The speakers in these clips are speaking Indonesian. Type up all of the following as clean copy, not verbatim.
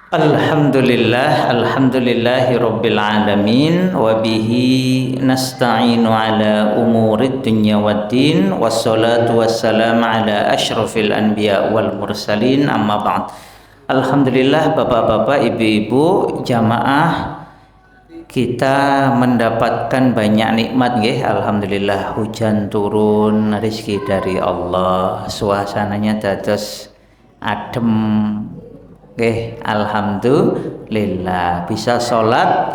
Alhamdulillahi rabbil alamin wa bihi nasta'inu ala umurid dunya waddin wassalatu wassalamu ala asyrafil anbiya wal mursalin amma ba'd. Alhamdulillah, bapak-bapak, ibu-ibu, jamaah, kita mendapatkan banyak nikmat nggih. Alhamdulillah, hujan turun, rezeki dari Allah, suasananya dados adem. Alhamdulillah, bisa sholat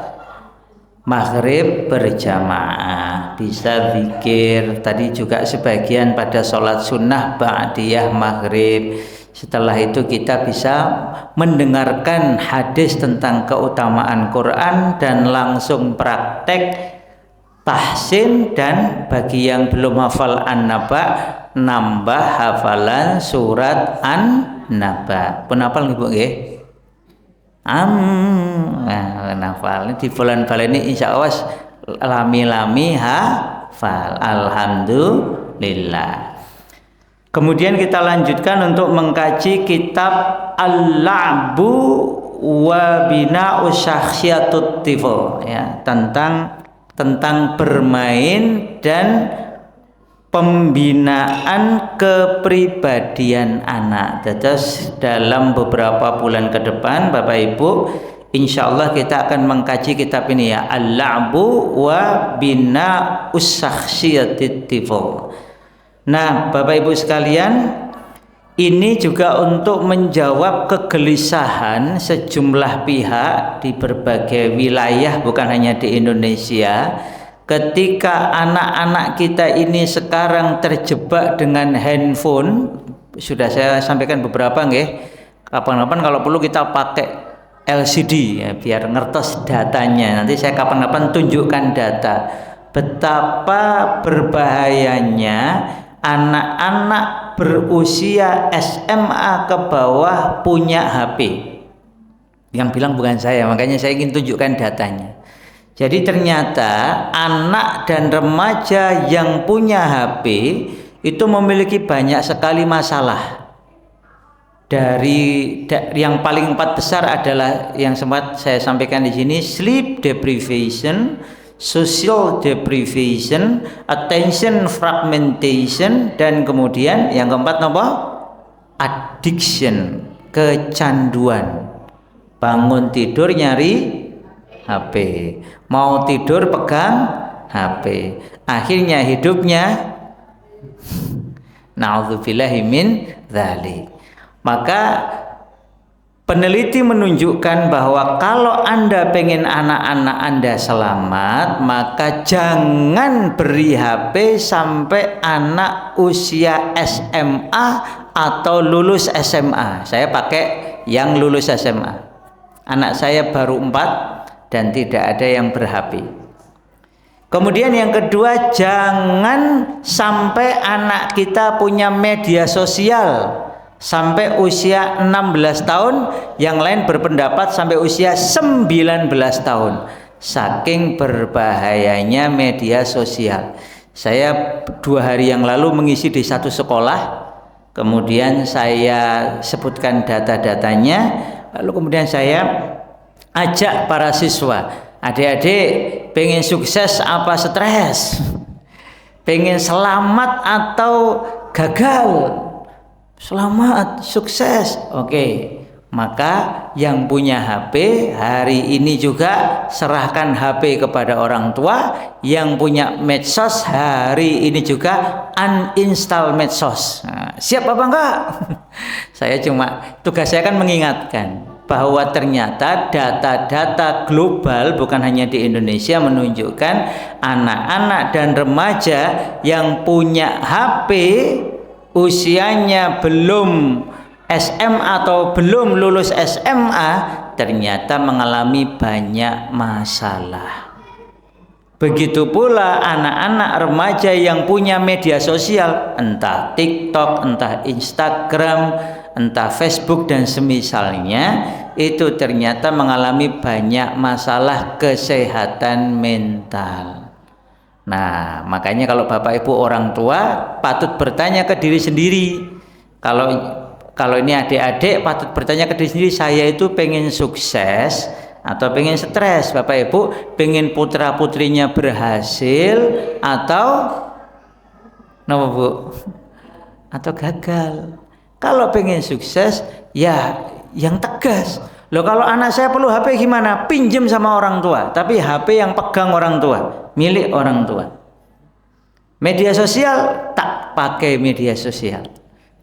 maghrib berjamaah, bisa zikir. Tadi juga sebagian pada sholat sunnah ba'diyah maghrib. Setelah itu kita bisa mendengarkan hadis tentang keutamaan Quran dan langsung praktek tahsin, dan bagi yang belum hafal An-Naba, nambah hafalan surat An-Naba. Pun hafal nggih Bu nggih? Hafal di bulan ini insyaallah lami-lami hafal. Alhamdulillah. Kemudian kita lanjutkan untuk mengkaji kitab Al-La'bu wa Bina'u Syakhsiyatut Tifl, ya, tentang bermain dan pembinaan kepribadian anak. Terus dalam beberapa bulan ke depan, Bapak Ibu, insya Allah kita akan mengkaji kitab ini, ya, Al-La'bu wa Bina'u Syakhsiyatit Tifl. Nah, Bapak Ibu sekalian, ini juga untuk menjawab kegelisahan sejumlah pihak di berbagai wilayah, bukan hanya di Indonesia, ketika anak-anak kita ini sekarang terjebak dengan handphone. Sudah saya sampaikan beberapa nggih. Kapan-kapan kalau perlu kita pakai LCD, ya, biar ngertos datanya. Nanti saya kapan-kapan tunjukkan data betapa berbahayanya anak-anak berusia SMA ke bawah punya HP. Yang bilang bukan saya, makanya saya ingin tunjukkan datanya. Jadi ternyata anak dan remaja yang punya HP itu memiliki banyak sekali masalah. Dari yang paling 4 besar adalah yang sempat saya sampaikan di sini: sleep deprivation, social deprivation, attention fragmentation, dan kemudian yang keempat apa? Addiction, kecanduan. Bangun tidur nyari HP, mau tidur pegang HP, akhirnya hidupnya na'udzubillahi min dzalik. Maka peneliti menunjukkan bahwa kalau Anda pengen anak-anak Anda selamat, maka jangan beri HP sampai anak usia SMA atau lulus SMA. Saya pakai yang lulus SMA. Anak saya baru 4 dan tidak ada yang ber-HP. Kemudian yang kedua, jangan sampai anak kita punya media sosial sampai usia 16 tahun, yang lain berpendapat sampai usia 19 tahun. Saking berbahayanya media sosial. Saya 2 hari yang lalu mengisi di satu sekolah, kemudian saya sebutkan data-datanya, lalu kemudian saya ajak para siswa, adik-adik, pengen sukses apa stres? Pengen selamat atau gagal? Selamat, sukses. Oke, maka yang punya HP hari ini juga serahkan HP kepada orang tua. Yang punya medsos hari ini juga uninstall medsos. Nah, siap apa enggak? Tugas saya kan mengingatkan bahwa ternyata data-data global, bukan hanya di Indonesia, menunjukkan anak-anak dan remaja yang punya HP usianya belum SMA atau belum lulus SMA ternyata mengalami banyak masalah. Begitu pula anak-anak remaja yang punya media sosial, entah TikTok, entah Instagram, entah Facebook dan semisalnya, itu ternyata mengalami banyak masalah kesehatan mental. Nah, makanya kalau Bapak Ibu orang tua patut bertanya ke diri sendiri. Kalau kalau ini adik-adik patut bertanya ke diri sendiri, saya itu pengen sukses atau pengen stres? Bapak Ibu pengen putra putrinya berhasil atau kenapa Bu? Atau gagal? Kalau pengen sukses ya yang tegas. Loh, kalau anak saya perlu HP gimana? Pinjem sama orang tua, tapi HP yang pegang orang tua, milik orang tua. Media sosial tak pakai media sosial,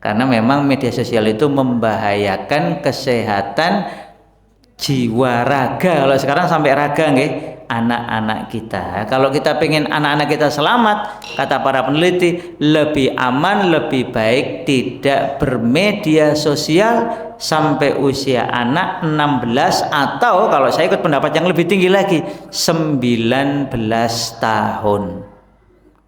karena memang media sosial itu membahayakan kesehatan jiwa raga. Kalau sekarang sampai raga nggih, anak-anak kita. Kalau kita pengen anak-anak kita selamat, kata para peneliti, lebih aman, lebih baik tidak bermedia sosial sampai usia anak 16, atau kalau saya ikut pendapat yang lebih tinggi lagi 19 tahun.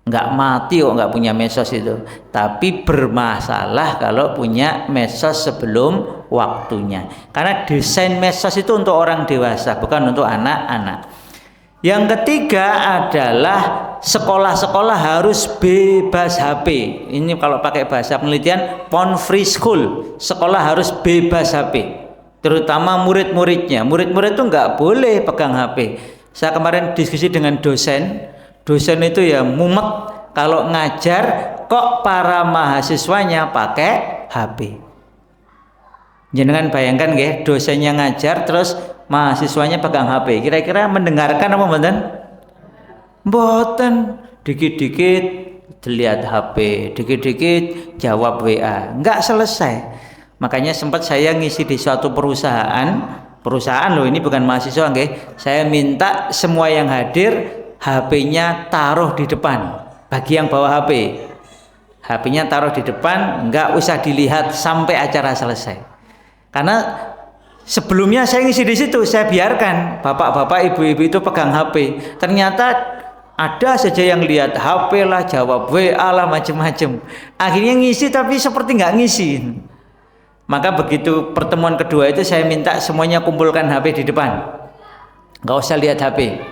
Nggak mati kok nggak punya medsos itu, tapi bermasalah kalau punya medsos sebelum waktunya, karena desain medsos itu untuk orang dewasa, bukan untuk anak-anak. Yang ketiga adalah sekolah-sekolah harus bebas HP. Ini kalau pakai bahasa penelitian phone free school, sekolah harus bebas HP, terutama murid-muridnya. Murid-murid itu nggak boleh pegang HP. Saya kemarin diskusi dengan dosen itu ya mumet kalau ngajar kok para mahasiswanya pakai HP. Jangan bayangkan nggih, dosennya ngajar terus mahasiswanya pegang HP. Kira-kira mendengarkan apa mboten? Mboten. Dikit-dikit dilihat HP, dikit-dikit jawab WA. Enggak selesai. Makanya sempat saya ngisi di suatu perusahaan loh, ini bukan mahasiswa nggih. Saya minta semua yang hadir HP-nya taruh di depan. Bagi yang bawa HP, HP-nya taruh di depan, nggak usah dilihat sampai acara selesai. Karena sebelumnya saya ngisi di situ, saya biarkan bapak-bapak, ibu-ibu itu pegang HP. Ternyata ada saja yang lihat HP lah, jawab WA lah, macam-macam. Akhirnya ngisi tapi seperti nggak ngisi. Maka begitu pertemuan kedua itu saya minta semuanya kumpulkan HP di depan, nggak usah lihat HP.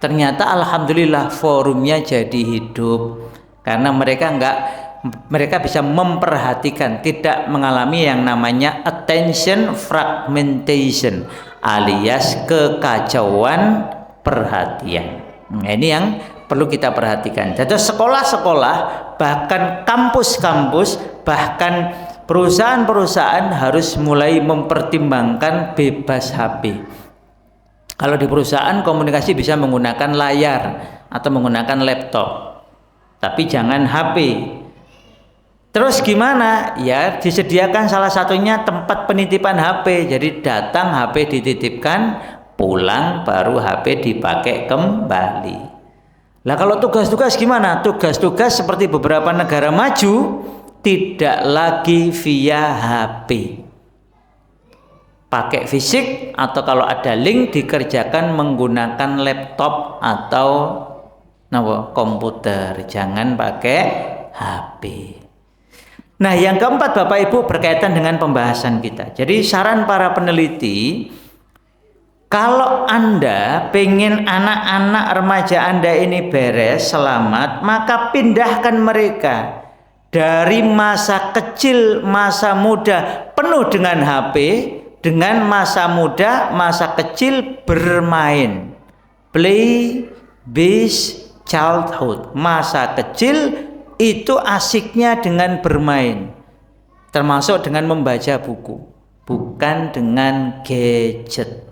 Ternyata alhamdulillah forumnya jadi hidup, karena mereka bisa memperhatikan, tidak mengalami yang namanya attention fragmentation alias kekacauan perhatian. Nah, ini yang perlu kita perhatikan. Jadi sekolah-sekolah, bahkan kampus-kampus, bahkan perusahaan-perusahaan harus mulai mempertimbangkan bebas HP. Kalau di perusahaan komunikasi bisa menggunakan layar atau menggunakan laptop, tapi jangan HP. Terus gimana? Ya disediakan salah satunya tempat penitipan HP. Jadi datang HP dititipkan, pulang baru HP dipakai kembali. Lah kalau tugas-tugas gimana? Tugas-tugas seperti beberapa negara maju tidak lagi via HP. Pakai fisik, atau kalau ada link dikerjakan menggunakan laptop atau komputer, jangan pakai HP. Nah, yang keempat Bapak Ibu berkaitan dengan pembahasan kita. Jadi saran para peneliti, kalau Anda pengen anak-anak remaja Anda ini beres, selamat, maka pindahkan mereka dari masa kecil, masa muda penuh dengan HP, dengan masa muda, masa kecil bermain. Play based childhood. Masa kecil itu asiknya dengan bermain, termasuk dengan membaca buku, bukan dengan gadget.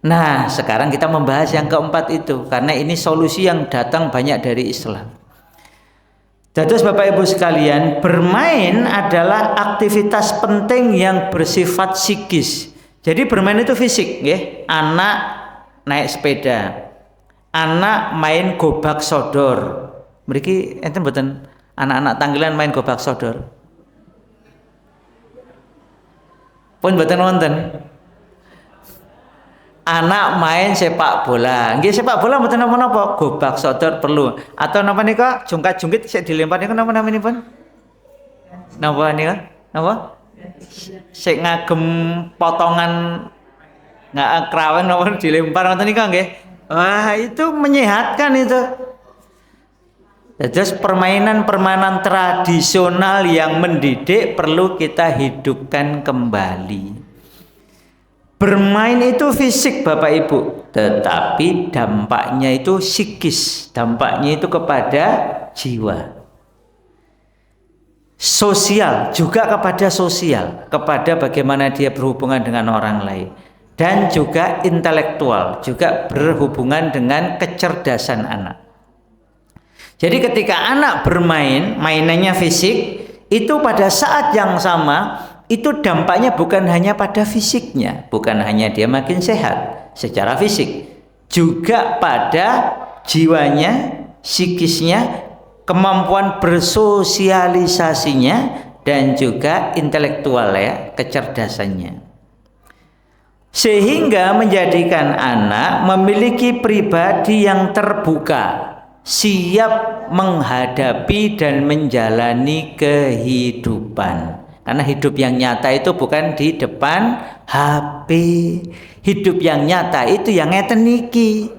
Nah, sekarang kita membahas yang keempat itu, karena ini solusi yang datang banyak dari Islam. Jadi Bapak Ibu sekalian, bermain adalah aktivitas penting yang bersifat psikis. Jadi bermain itu fisik, ya. Anak naik sepeda, anak main gobak sodor. Mriki enten mboten anak-anak tanggilan main gobak sodor? Pun mboten wonten. Anak main sepak bola. Nggih, sepak bola mboten napa-napa, gobak sodor perlu. Atau napa nika jungkat-jungkit sik dilempar niku napa naminipun? Napa nika? Napa? Sik ngagem potongan kraweng napa dilempar ngoten nika nggih. Wah, itu menyehatkan itu. Terus permainan-permainan tradisional yang mendidik perlu kita hidupkan kembali. Bermain itu fisik Bapak Ibu, tetapi dampaknya itu psikis, dampaknya itu kepada jiwa. Sosial, juga kepada sosial, kepada bagaimana dia berhubungan dengan orang lain. Dan juga intelektual, juga berhubungan dengan kecerdasan anak. Jadi ketika anak bermain, mainannya fisik, itu pada saat yang sama, itu dampaknya bukan hanya pada fisiknya, bukan hanya dia makin sehat secara fisik, juga pada jiwanya, psikisnya, kemampuan bersosialisasinya, dan juga intelektual ya, kecerdasannya. Sehingga menjadikan anak memiliki pribadi yang terbuka, siap menghadapi dan menjalani kehidupan. Karena hidup yang nyata itu bukan di depan HP. Hidup yang nyata itu yang ngeten niki.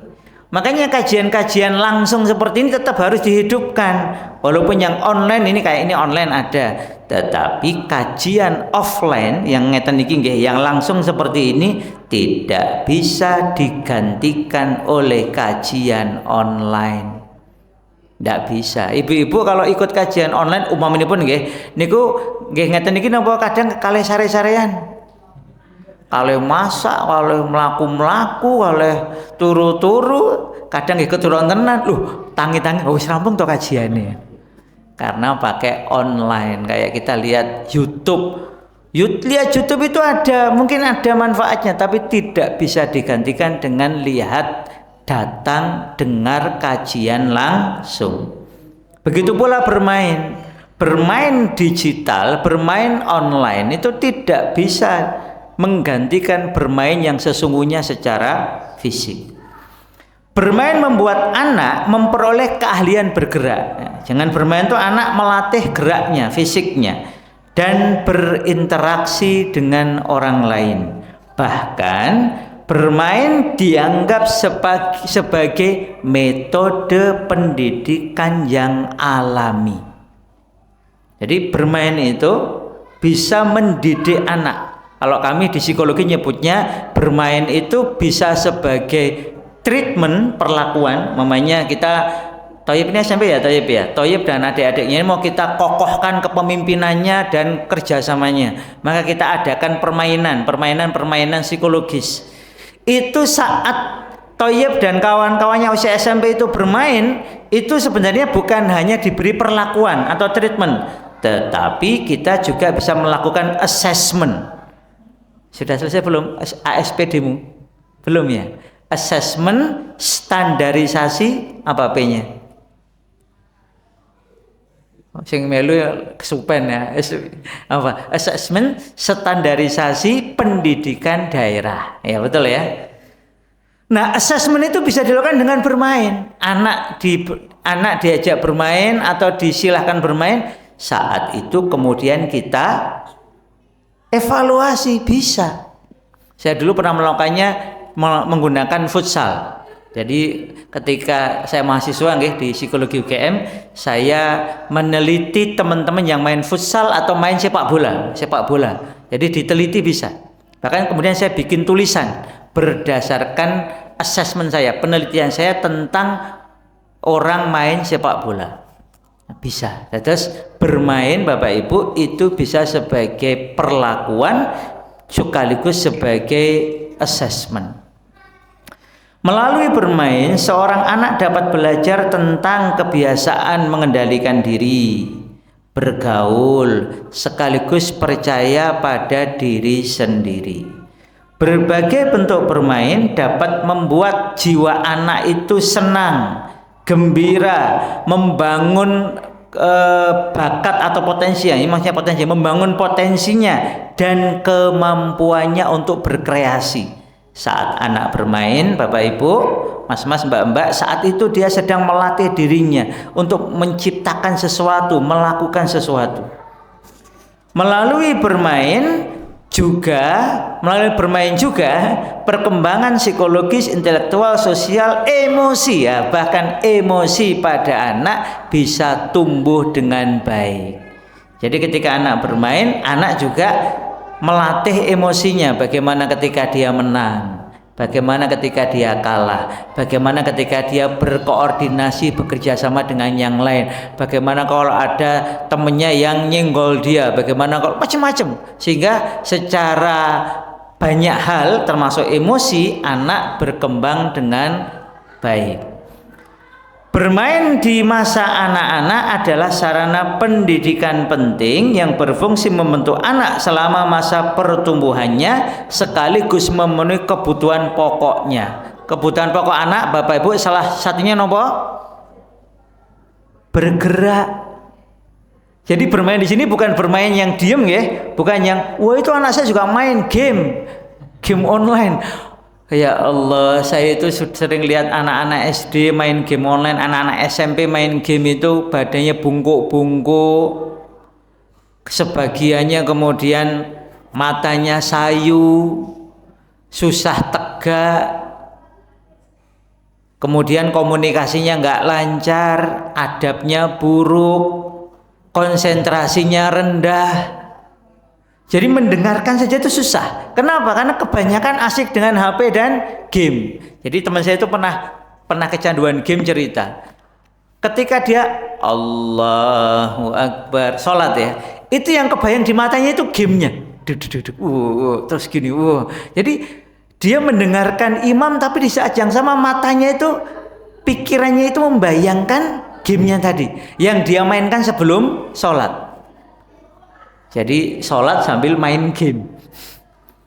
Makanya kajian-kajian langsung seperti ini tetap harus dihidupkan. Walaupun yang online ini kayak ini online ada, tetapi kajian offline yang ngeten niki nggih, yang langsung seperti ini tidak bisa digantikan oleh kajian online. Tidak bisa. Ibu-ibu kalau ikut kajian online umaminipun nggih niku nggih ngeten niki napa kadang kalih sare-sarean. Kalih masak, kalih mlaku-mlaku, kalih turu-turu, kadang nggih keturun tenan. Tangi-tangi wis rampung to kajiane. Karena pakai online kayak kita lihat YouTube. Lihat YouTube itu mungkin ada manfaatnya, tapi tidak bisa digantikan dengan lihat, datang, dengar kajian langsung. Begitu pula bermain digital, bermain online itu tidak bisa menggantikan bermain yang sesungguhnya secara fisik. Bermain membuat anak memperoleh keahlian bergerak. Jangan bermain itu anak melatih geraknya, fisiknya, dan berinteraksi dengan orang lain. Bahkan bermain dianggap sebagai metode pendidikan yang alami. Jadi bermain itu bisa mendidik anak. Kalau kami di psikologi nyebutnya bermain itu bisa sebagai treatment perlakuan. Mamanya kita Toyib ini SMP ya, Toyib dan adik-adiknya ini mau kita kokohkan kepemimpinannya dan kerjasamanya. Maka kita adakan permainan psikologis. Itu saat Toyib dan kawan-kawannya usia SMP itu bermain, itu sebenarnya bukan hanya diberi perlakuan atau treatment, tetapi kita juga bisa melakukan assessment. Sudah selesai belum ASPD-mu? Belum ya? Assessment, standarisasi apa P-nya? Sing melu kesupen ya. Apa? Assessment, standarisasi pendidikan daerah. Ya betul ya. Nah, assessment itu bisa dilakukan dengan bermain. Anak diajak bermain atau disilahkan bermain, saat itu kemudian kita evaluasi bisa. Saya dulu pernah melakukannya menggunakan futsal. Jadi ketika saya mahasiswa di psikologi UGM, saya meneliti teman-teman yang main futsal atau main sepak bola. Jadi diteliti bisa. Bahkan kemudian saya bikin tulisan berdasarkan asesmen saya, penelitian saya tentang orang main sepak bola. Bisa. Terus bermain Bapak Ibu itu bisa sebagai perlakuan sekaligus sebagai assessment. Melalui bermain, seorang anak dapat belajar tentang kebiasaan mengendalikan diri, bergaul, sekaligus percaya pada diri sendiri. Berbagai bentuk bermain dapat membuat jiwa anak itu senang, gembira, membangun bakat atau potensi, ini maksudnya potensi, membangun potensinya dan kemampuannya untuk berkreasi. Saat anak bermain, Bapak Ibu, Mas-mas, Mbak-mbak, saat itu dia sedang melatih dirinya untuk menciptakan sesuatu, melakukan sesuatu. Melalui bermain, juga melalui bermain juga perkembangan psikologis, intelektual, sosial, emosi ya, bahkan emosi pada anak bisa tumbuh dengan baik. Jadi ketika anak bermain, anak juga melatih emosinya, bagaimana ketika dia menang, bagaimana ketika dia kalah, bagaimana ketika dia berkoordinasi bekerja sama dengan yang lain, bagaimana kalau ada temennya yang nyenggol dia, bagaimana kalau macam-macam, sehingga secara banyak hal termasuk emosi anak berkembang dengan baik. Bermain di masa anak-anak adalah sarana pendidikan penting yang berfungsi membentuk anak selama masa pertumbuhannya sekaligus memenuhi kebutuhan pokoknya. Kebutuhan pokok anak, Bapak Ibu, salah satunya nopo? Bergerak. Jadi bermain di sini bukan bermain yang diem ya, bukan yang wah itu anak saya juga main game online. Ya Allah, saya itu sering lihat anak-anak SD main game online, anak-anak SMP main game itu badannya bungkuk-bungkuk, sebagiannya kemudian matanya sayu, susah tegak, kemudian komunikasinya nggak lancar, adabnya buruk, konsentrasinya rendah. Jadi mendengarkan saja itu susah. Kenapa? Karena kebanyakan asik dengan HP dan game. Jadi teman saya itu pernah kecanduan game, cerita. Ketika dia Allahu Akbar sholat ya, itu yang kebayang di matanya itu gamenya. Terus gini. Jadi dia mendengarkan imam, tapi di saat yang sama matanya itu, pikirannya itu membayangkan gamenya tadi yang dia mainkan sebelum sholat. Jadi sholat sambil main game.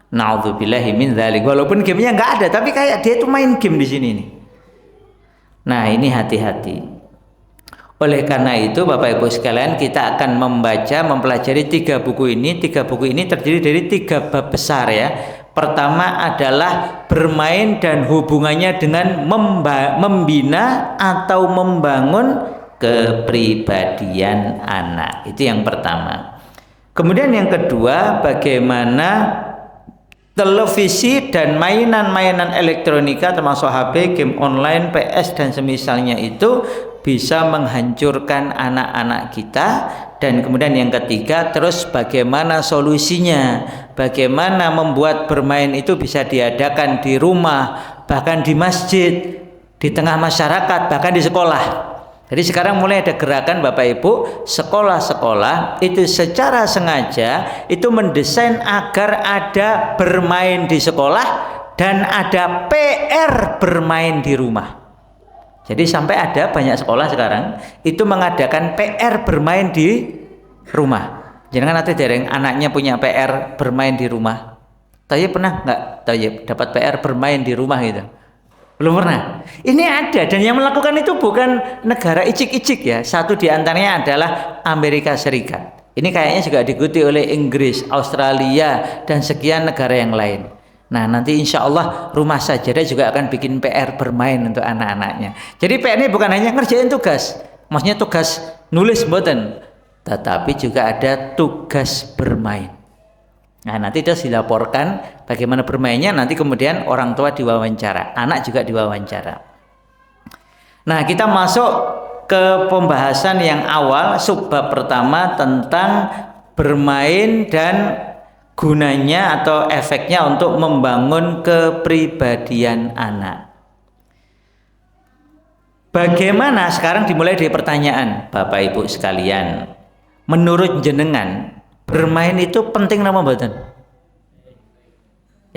Na'udzubillahi min dzalik. Walaupun gamenya nggak ada, tapi kayak dia tuh main game di sini nih. Nah ini hati-hati. Oleh karena itu Bapak Ibu sekalian, kita akan mempelajari 3 buku ini. 3 buku ini terdiri dari 3 bab besar ya. Pertama adalah bermain dan hubungannya dengan membina atau membangun kepribadian anak. Itu yang pertama. Kemudian yang kedua, bagaimana televisi dan mainan-mainan elektronika termasuk HP, game online, PS dan semisalnya itu bisa menghancurkan anak-anak kita. Dan kemudian yang ketiga, terus bagaimana solusinya, bagaimana membuat bermain itu bisa diadakan di rumah, bahkan di masjid, di tengah masyarakat, bahkan di sekolah. Jadi sekarang mulai ada gerakan Bapak Ibu, sekolah-sekolah itu secara sengaja itu mendesain agar ada bermain di sekolah dan ada PR bermain di rumah. Jadi sampai ada banyak sekolah sekarang itu mengadakan PR bermain di rumah. Jangan nanti dereng anaknya punya PR bermain di rumah. Tayyib pernah nggak Tayyib dapat PR bermain di rumah gitu? Belum pernah. Ini ada, dan yang melakukan itu bukan negara icik-icik ya. Satu di antaranya adalah Amerika Serikat. Ini kayaknya juga diikuti oleh Inggris, Australia, dan sekian negara yang lain. Nah nanti insya Allah Rumah Sajadah juga akan bikin PR bermain untuk anak-anaknya. Jadi PR ini bukan hanya ngerjain tugas, maksudnya tugas nulis mboten, tetapi juga ada tugas bermain. Nah nanti terus dilaporkan bagaimana bermainnya, nanti kemudian orang tua diwawancara, anak juga diwawancara. Nah kita masuk ke pembahasan yang awal, subbab pertama tentang bermain dan gunanya atau efeknya untuk membangun kepribadian anak. Bagaimana, sekarang dimulai dari pertanyaan Bapak Ibu sekalian, menurut jenengan bermain itu penting nama mboten?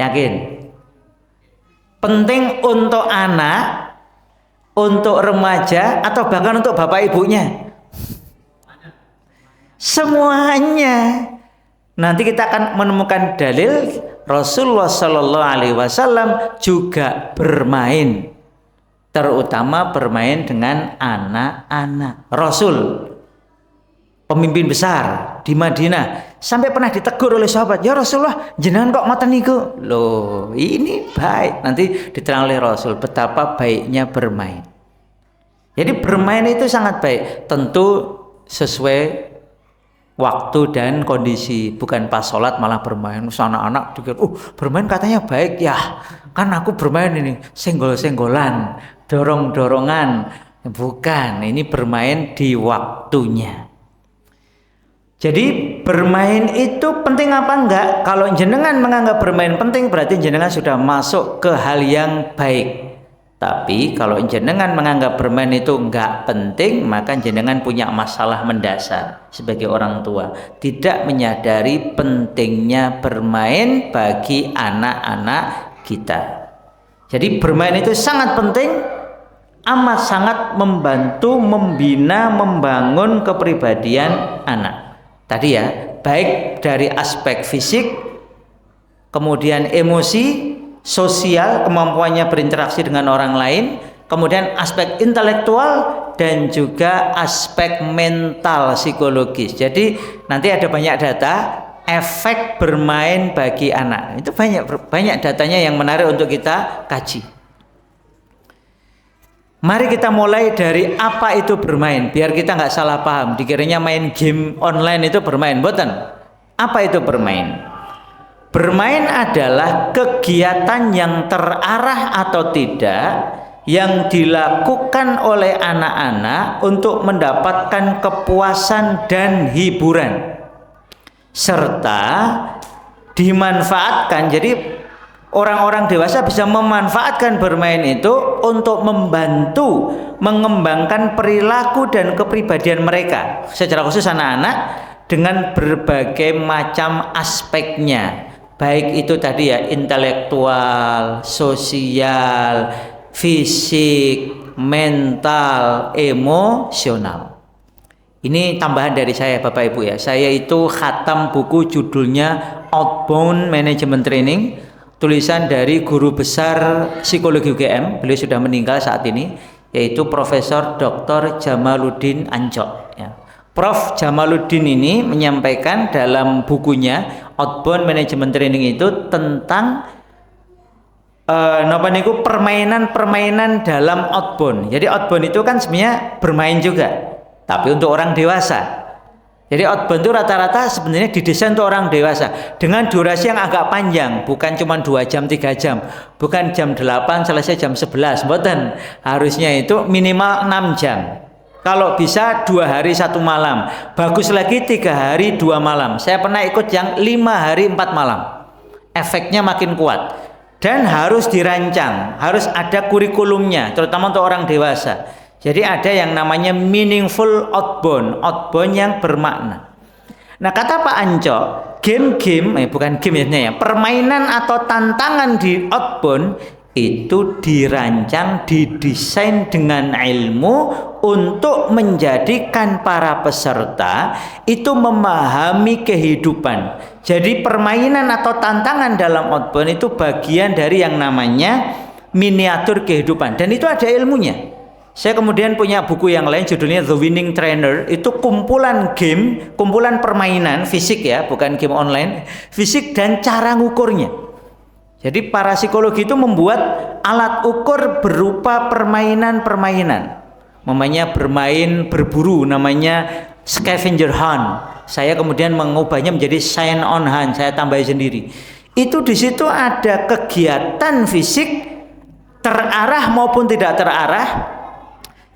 Yakin? Penting untuk anak, untuk remaja, atau bahkan untuk bapak ibunya? Semuanya. Nanti kita akan menemukan dalil Rasulullah Shallallahu Alaihi Wasallam juga bermain, terutama bermain dengan anak-anak. Rasul pemimpin besar di Madinah sampai pernah ditegur oleh sahabat, ya Rasulullah jenengan kok ngoten niku? Loh ini baik. Nanti diterang oleh Rasul betapa baiknya bermain. Jadi bermain itu sangat baik, tentu sesuai waktu dan kondisi, bukan pas sholat malah bermain. Anak-anak pikir, bermain katanya baik ya, kan aku bermain ini senggol-senggolan, dorong-dorongan. Bukan, ini bermain di waktunya. Jadi bermain itu penting apa enggak? Kalau jenengan menganggap bermain penting, berarti jenengan sudah masuk ke hal yang baik. Tapi kalau jenengan menganggap bermain itu enggak penting, maka jenengan punya masalah mendasar sebagai orang tua. Tidak menyadari pentingnya bermain bagi anak-anak kita. Jadi bermain itu sangat penting, amat sangat membantu, membina, membangun kepribadian anak. Tadi ya, baik dari aspek fisik, kemudian emosi, sosial, kemampuannya berinteraksi dengan orang lain, kemudian aspek intelektual, dan juga aspek mental psikologis. Jadi nanti ada banyak data efek bermain bagi anak. Itu banyak datanya yang menarik untuk kita kaji. Mari kita mulai dari apa itu bermain, biar kita nggak salah paham. Dikiranya main game online itu bermain, boten. Apa itu bermain? Bermain adalah kegiatan yang terarah atau tidak yang dilakukan oleh anak-anak untuk mendapatkan kepuasan dan hiburan, serta dimanfaatkan. Jadi orang-orang dewasa bisa memanfaatkan bermain itu untuk membantu mengembangkan perilaku dan kepribadian mereka, secara khusus anak-anak dengan berbagai macam aspeknya. Baik itu tadi ya, intelektual, sosial, fisik, mental, emosional. Ini tambahan dari saya Bapak Ibu ya. Saya itu khatam buku judulnya Outbound Management Training, tulisan dari guru besar psikologi UGM. Beliau sudah meninggal saat ini, yaitu Profesor Dr. Jamaluddin Ancok ya. Prof. Jamaluddin ini menyampaikan dalam bukunya Outbound Management Training itu tentang permainan-permainan dalam outbound. Jadi outbound itu kan sebenarnya bermain juga, tapi untuk orang dewasa. Jadi outbound itu rata-rata sebenarnya didesain untuk orang dewasa dengan durasi yang agak panjang, bukan cuma 2 jam 3 jam, bukan jam 8 selesai jam 11, mboten. Harusnya itu minimal 6 jam. Kalau bisa 2 hari 1 malam, bagus lagi 3 hari 2 malam. Saya pernah ikut yang 5 hari 4 malam. Efeknya makin kuat dan harus dirancang, harus ada kurikulumnya, terutama untuk orang dewasa. Jadi ada yang namanya meaningful outbound, outbound yang bermakna. Nah kata Pak Ancok, game-game, bukan game ya, permainan atau tantangan di outbound itu dirancang, didesain dengan ilmu untuk menjadikan para peserta itu memahami kehidupan. Jadi permainan atau tantangan dalam outbound itu bagian dari yang namanya miniatur kehidupan, dan itu ada ilmunya. Saya kemudian punya buku yang lain judulnya The Winning Trainer, itu kumpulan game, kumpulan permainan fisik ya, bukan game online, fisik dan cara ngukurnya. Jadi para psikologi itu membuat alat ukur berupa permainan-permainan. Namanya bermain berburu, namanya scavenger hunt. Saya kemudian mengubahnya menjadi sign on hunt, saya tambah sendiri. Itu di situ ada kegiatan fisik terarah maupun tidak terarah,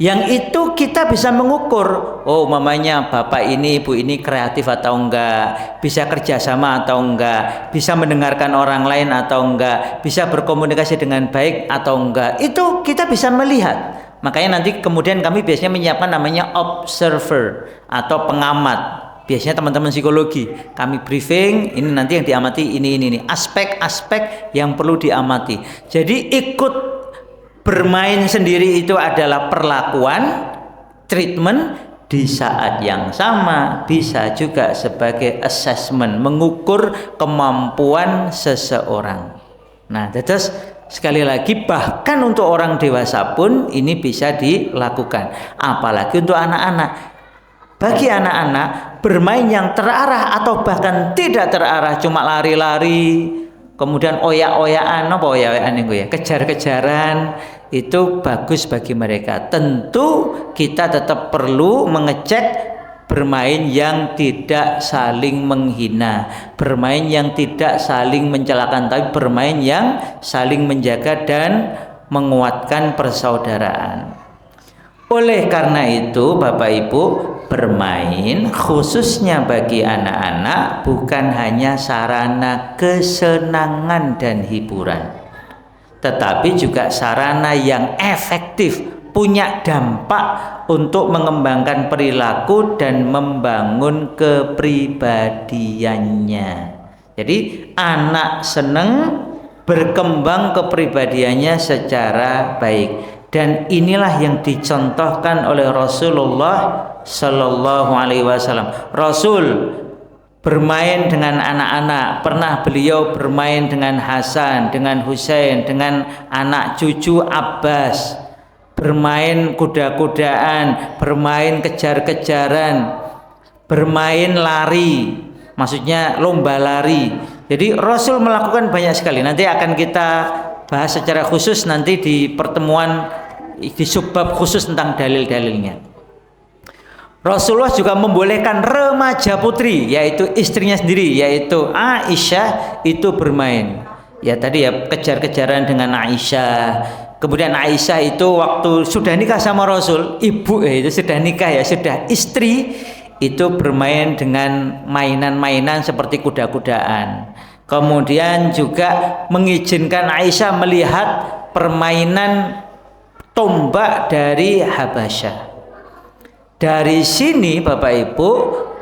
yang itu kita bisa mengukur, oh mamanya bapak ini, ibu ini kreatif atau enggak, bisa kerjasama atau enggak, bisa mendengarkan orang lain atau enggak, bisa berkomunikasi dengan baik atau enggak. Itu kita bisa melihat. Makanya nanti kemudian kami biasanya menyiapkan namanya observer atau pengamat. Biasanya teman-teman psikologi kami briefing, ini nanti yang diamati ini aspek-aspek yang perlu diamati. Jadi ikut bermain sendiri itu adalah perlakuan, treatment, di saat yang sama bisa juga sebagai assessment, mengukur kemampuan seseorang. Nah, terus sekali lagi bahkan untuk orang dewasa pun ini bisa dilakukan, apalagi untuk anak-anak. Bagi anak-anak, bermain yang terarah atau bahkan tidak terarah, cuma lari-lari, kemudian oyak-oyakan, kejar-kejaran, itu bagus bagi mereka. Tentu kita tetap perlu mengecek bermain yang tidak saling menghina, bermain yang tidak saling mencelakan, tapi bermain yang saling menjaga dan menguatkan persaudaraan. Oleh karena itu Bapak Ibu, bermain khususnya bagi anak-anak bukan hanya sarana kesenangan dan hiburan, tetapi juga sarana yang efektif, punya dampak untuk mengembangkan perilaku dan membangun kepribadiannya. Jadi anak senang berkembang kepribadiannya secara baik. Dan inilah yang dicontohkan oleh Rasulullah Sallallahu Alaihi Wasallam. Rasul bermain dengan anak-anak. Pernah beliau bermain dengan Hasan, dengan Husain, dengan anak cucu Abbas. Bermain kuda-kudaan, bermain kejar-kejaran, bermain lari. Maksudnya lomba lari. Jadi Rasul melakukan banyak sekali. Nanti akan kita bahas secara khusus nanti di pertemuan di subbab khusus tentang dalil-dalilnya. Rasulullah juga membolehkan remaja putri, yaitu istrinya sendiri, yaitu Aisyah, itu bermain. Ya tadi ya, kejar-kejaran dengan Aisyah. Kemudian Aisyah itu waktu sudah nikah sama Rasul, ibu itu sudah nikah ya, sudah istri, itu bermain dengan mainan-mainan seperti kuda-kudaan. Kemudian juga mengizinkan Aisyah melihat permainan tombak dari Habasyah. Dari sini Bapak Ibu,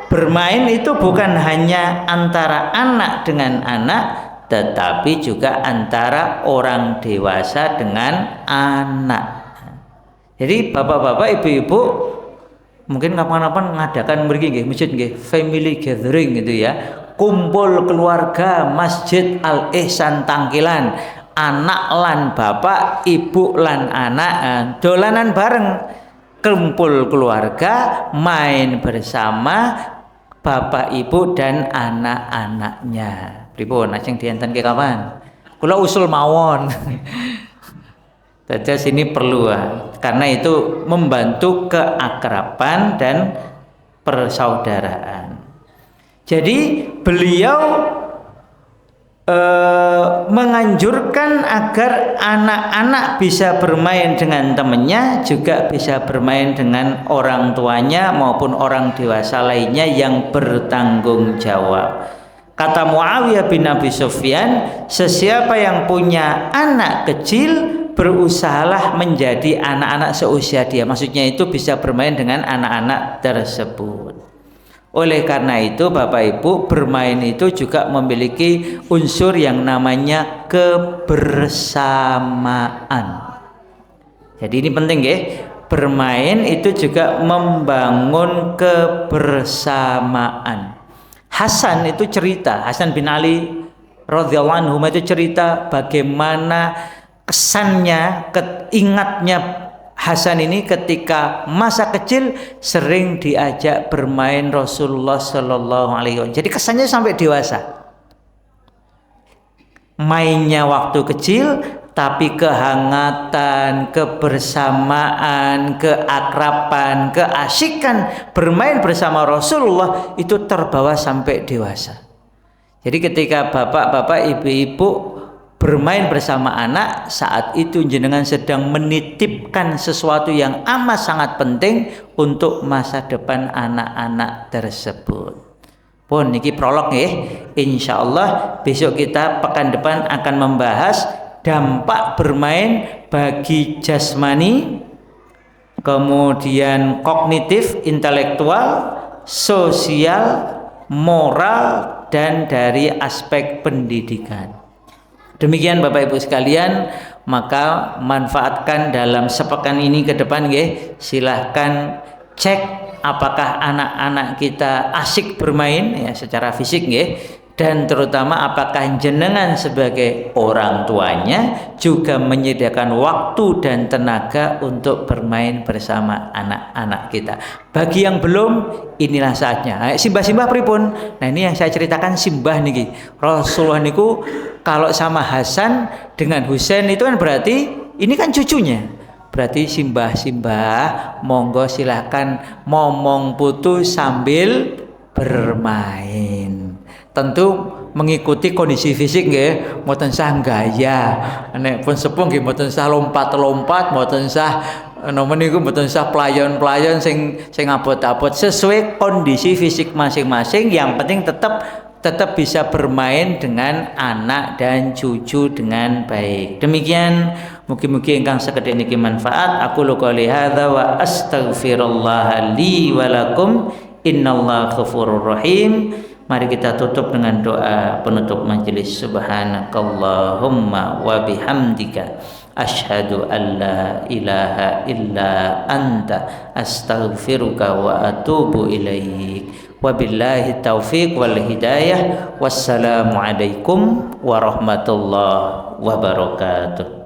bermain itu bukan hanya antara anak dengan anak, tetapi juga antara orang dewasa dengan anak. Jadi bapak-bapak, ibu-ibu mungkin kapan-kapan ngadakan mriki nggih, masjid nggih, family gathering gitu ya. Kumpul keluarga Masjid Al Ihsan Tangkilan, anak lan bapak, ibu lan anak, dolanan bareng, kumpul keluarga, main bersama bapak ibu dan anak-anaknya. Pripun ajeng dienten ke kapan? Kula usul mawon. Jadi sini perlu karena itu membantu keakraban dan persaudaraan. Jadi beliau menganjurkan agar anak-anak bisa bermain dengan temannya, juga bisa bermain dengan orang tuanya maupun orang dewasa lainnya yang bertanggung jawab. Kata Muawiyah bin Abi Sufyan, sesiapa yang punya anak kecil, berusahalah menjadi anak-anak seusia dia. Maksudnya itu bisa bermain dengan anak-anak tersebut. Oleh karena itu Bapak Ibu, bermain itu juga memiliki unsur yang namanya kebersamaan. Jadi ini penting ya, bermain itu juga membangun kebersamaan. Hasan itu cerita, Hasan bin Ali radhiyallahu anhu itu cerita bagaimana kesannya, ingatnya Hasan ini ketika masa kecil sering diajak bermain Rasulullah Sallallahu Alaihi Wasallam. Jadi kesannya sampai dewasa. Mainnya waktu kecil, tapi kehangatan, kebersamaan, keakraban, keasikan bermain bersama Rasulullah itu terbawa sampai dewasa. Jadi ketika bapak-bapak, ibu-ibu bermain bersama anak, saat itu jenengan sedang menitipkan sesuatu yang amat sangat penting untuk masa depan anak-anak tersebut. Pun niki prolog nggih. Insyaallah besok kita pekan depan akan membahas dampak bermain bagi jasmani, kemudian kognitif, intelektual, sosial, moral, dan dari aspek pendidikan. Demikian Bapak Ibu sekalian, maka manfaatkan dalam sepekan ini ke depan nggih. Silahkan cek apakah anak-anak kita asik bermain ya secara fisik nggih, dan terutama apakah jenengan sebagai orang tuanya juga menyediakan waktu dan tenaga untuk bermain bersama anak-anak kita. Bagi yang belum, inilah saatnya. Simbah-simbah pripun? Nah ini yang saya ceritakan simbah niki. Rasulullah niku kalau sama Hasan dengan Husain itu kan berarti ini kan cucunya. Berarti simbah-simbah monggo silahkan momong putu sambil bermain. Tentu mengikuti kondisi fisik nggih, mboten sah gaya. Nek pun sepuh nggih mboten sah lompat-lompat, mboten sah nomen niku mboten sah playon-playon sing abot-abot, sesuai kondisi fisik masing-masing. Yang penting tetap bisa bermain dengan anak dan cucu dengan baik. Demikian mugi-mugi ingkang sekedhik niki manfaat. Aku qouli hadza wa astaghfirullah li wa lakum innallaha ghafurur rahim. Mari kita tutup dengan doa penutup majelis. Subhanakallahumma wa bihamdika asyhadu an la ilaha illa anta astaghfiruka wa atubu ilaik. Wabillahi taufiq wal hidayah. Wassalamu alaikum warahmatullahi wabarakatuh.